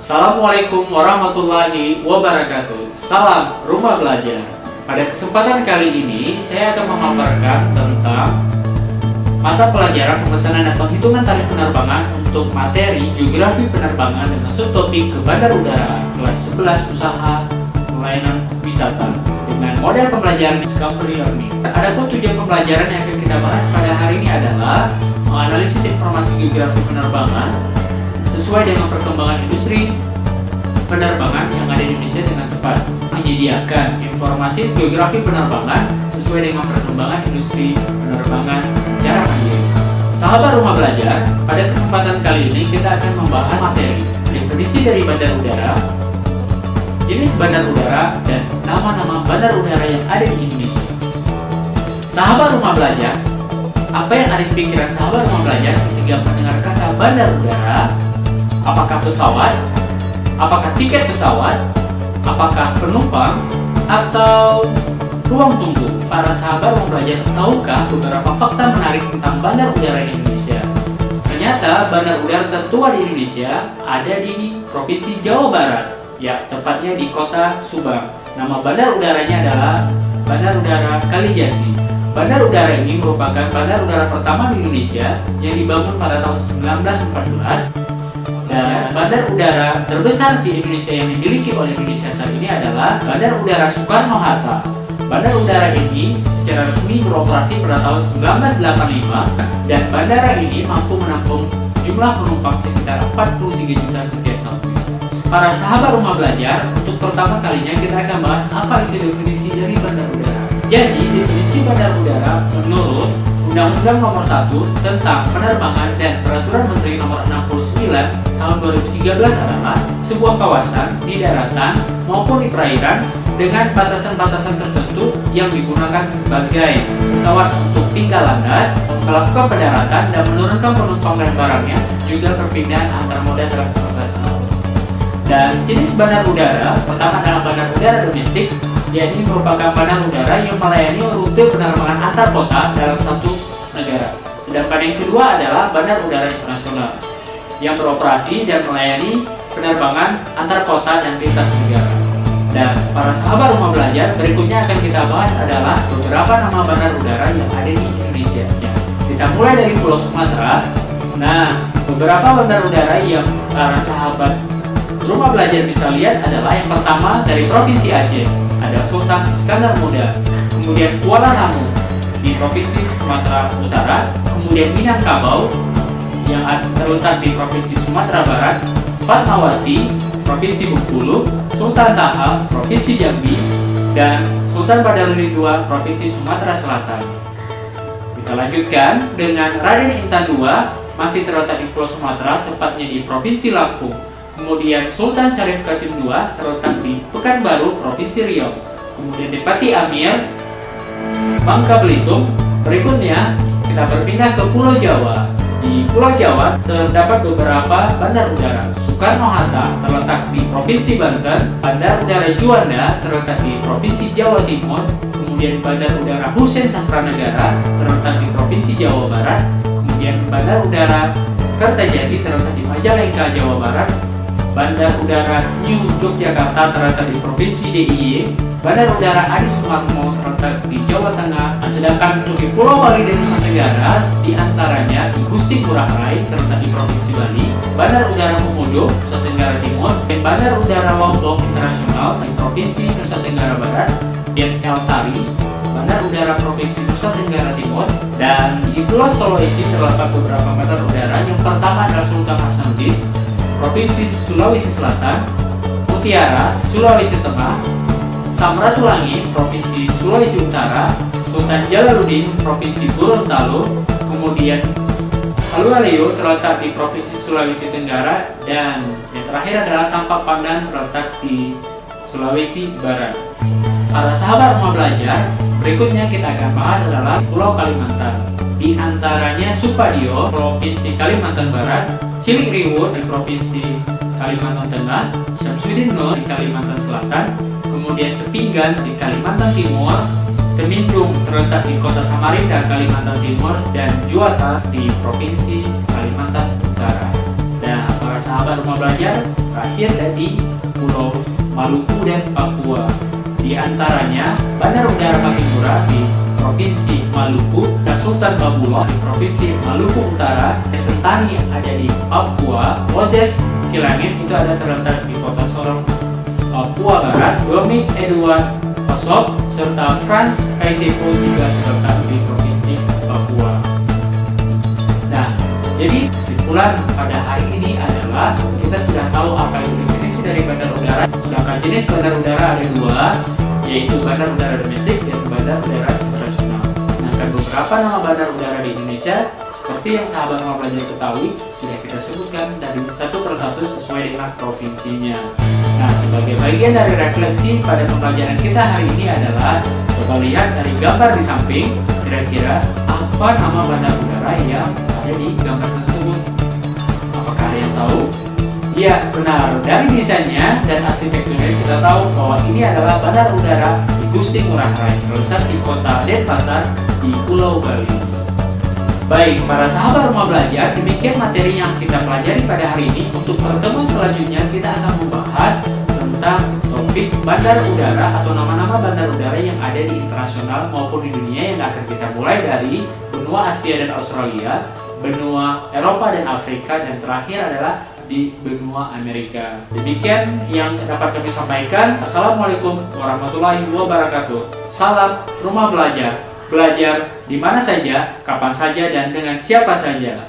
Assalamualaikum warahmatullahi wabarakatuh. Salam Rumah Belajar. Pada kesempatan kali ini, saya akan memaparkan tentang mata pelajaran pemesanan dan penghitungan tarif penerbangan untuk materi geografi penerbangan dengan subtopik ke bandar udara kelas 11 usaha pelayanan wisata dengan model pembelajaran Discovery Learning. Adapun tujuan pembelajaran yang akan kita bahas pada hari ini adalah menganalisis informasi geografi penerbangan sesuai dengan perkembangan industri penerbangan yang ada di Indonesia dengan tepat, menyediakan informasi geografi penerbangan sesuai dengan perkembangan industri penerbangan secara mandiri. Sahabat Rumah Belajar, pada kesempatan kali ini kita akan membahas materi definisi dari bandar udara, jenis bandar udara, dan nama-nama bandar udara yang ada di Indonesia. Sahabat Rumah Belajar, apa yang ada di pikiran sahabat Rumah Belajar ketika mendengar kata bandar udara? Apakah pesawat? Apakah tiket pesawat? Apakah penumpang? Atau ruang tunggu? Para sahabat Rumah Belajar tahukah beberapa fakta menarik tentang bandar udara di Indonesia? Ternyata bandar udara tertua di Indonesia ada di Provinsi Jawa Barat, ya tepatnya di kota Subang. Nama bandar udaranya adalah Bandar Udara Kalijati. Bandar udara ini merupakan bandar udara pertama di Indonesia yang dibangun pada tahun 1914. Dan bandar udara terbesar di Indonesia yang dimiliki oleh Indonesia saat ini adalah Bandar Udara Soekarno-Hatta. Bandar udara ini secara resmi beroperasi pada tahun 1985 dan bandara ini mampu menampung jumlah penumpang sekitar 43 juta setiap tahun. Para sahabat Rumah Belajar, untuk pertama kalinya kita akan bahas apa itu definisi dari bandar udara. Jadi, definisi bandar udara menurut Undang-Undang Nomor 1 tentang Penerbangan dan Peraturan Menteri Nomor 69 Tahun 2013 adalah sebuah kawasan di daratan maupun di perairan dengan batasan-batasan tertentu yang digunakan sebagai pesawat untuk tinggal landas, melakukan pendaratan dan menurunkan penumpang dan barangnya, juga perpindahan antar moda transportasi. Dan jenis bandar udara pertama adalah bandar udara domestik, yaitu merupakan bandar udara yang melayani rute penerbangan antar kota dalam satu negara. Sedangkan yang kedua adalah bandar udara internasional yang beroperasi dan melayani penerbangan antar kota dan lintas negara. Dan para sahabat Rumah Belajar, berikutnya akan kita bahas adalah beberapa nama bandar udara yang ada di Indonesia. Ya, kita mulai dari Pulau Sumatera. Nah, beberapa bandar udara yang para sahabat Rumah Belajar bisa lihat adalah yang pertama dari Provinsi Aceh, ada Sultan Iskandar Muda, kemudian Kuala Namu di Provinsi Sumatera Utara, kemudian Minangkabau yang terletak di Provinsi Sumatera Barat, Fatmawati, Provinsi Bengkulu, Sultan Taha, Provinsi Jambi, dan Sultan Badarudin II, Provinsi Sumatera Selatan. Kita lanjutkan dengan Raden Intan II, masih terletak di Pulau Sumatera, tepatnya di Provinsi Lampung. Kemudian Sultan Syarif Qasim II terletak di Pekanbaru, Provinsi Riau. Kemudian Depati Amir, Bangka Belitung. Berikutnya kita berpindah ke Pulau Jawa. Di Pulau Jawa terdapat beberapa bandar udara. Soekarno-Hatta terletak di Provinsi Banten. Bandar Udara Juanda terletak di Provinsi Jawa Timur. Kemudian Bandar Udara Hussein Sastranegara terletak di Provinsi Jawa Barat. Kemudian Bandar Udara Kertajati terletak di Majalengka, Jawa Barat. Bandar Udara New Yogyakarta terletak di Provinsi DIY. Bandar Udara Adi Sumarmo terletak di Jawa Tengah. Sedangkan untuk di Pulau Bali dan Nusa Tenggara, diantaranya di Gusti Ngurah Rai terletak di Provinsi Bali, Bandar Udara Komodo, Nusa Tenggara Timur, dan Bandar Udara Lombok Internasional di Provinsi Nusa Tenggara Barat, dan El Tari, Bandar Udara Provinsi Nusa Tenggara Timur. Dan di Pulau Sulawesi terdapat beberapa bandar udara. Yang pertama adalah Sultan Hasanuddin, Provinsi Sulawesi Selatan, Mutiara, Sulawesi Tengah, Samratulangi, Provinsi Sulawesi Utara, Sultan Jalaluddin, Provinsi Gorontalo, kemudian Alualeo terletak di Provinsi Sulawesi Tenggara, dan yang terakhir adalah Tampak Pandan terletak di Sulawesi Barat. Para sahabat Rumah Belajar, berikutnya kita akan bahas adalah Pulau Kalimantan. Di antaranya Supadio, Provinsi Kalimantan Barat, Cilik Riwut di Provinsi Kalimantan Tengah, Syamsuddin Nur di Kalimantan Selatan, kemudian Sepinggan di Kalimantan Timur, Temindung terletak di Kota Samarinda, Kalimantan Timur, dan Juwata di Provinsi Kalimantan Utara. Dan para para sahabat rumah belajar, terakhir dari Pulau Maluku dan Papua. Di antaranya Bandar Udara Pakisura di Provinsi Maluku, dan Sultan Babulo di Provinsi Maluku Utara, Sentani yang ada di Papua, Moses Kilangit itu ada terletak di Kota Sorong, Papua Barat, Dominic Edward Osop serta Franz Kaisepo juga terletak di Provinsi Papua. Nah, jadi kesimpulan pada hari ini adalah kita sudah tahu apa itu definisi dari bandar udara. Sedangkan jenis bandar udara ada dua, yaitu bandar udara domestik dan bandar udara internasional. Sedangkan beberapa nama bandar udara di Indonesia, seperti yang sahabat rumah belajar ketahui, sudah kita sebutkan dari satu persatu sesuai dengan provinsinya. Nah, sebagai bagian dari refleksi pada pembelajaran kita hari ini adalah coba lihat dari gambar di samping, kira-kira apa nama bandar udara yang ada di gambar tersebut. Apakah ada yang tahu? Iya, benar. Dari desainnya dan arsitekturnya kita tahu bahwa ini adalah bandar udara di Gusti Ngurah Rai, terletak di kota Denpasar di Pulau Bali. Baik, para sahabat rumah belajar, demikian materi yang kita pelajari pada hari ini. Untuk pertemuan selanjutnya kita akan membahas tentang topik bandar udara atau nama-nama bandar udara yang ada di internasional maupun di dunia, yang akan kita mulai dari benua Asia dan Australia, benua Eropa dan Afrika, dan terakhir adalah di benua Amerika. Demikian yang dapat kami sampaikan. Assalamualaikum warahmatullahi wabarakatuh. Salam rumah belajar. Belajar di mana saja, kapan saja, dan dengan siapa saja.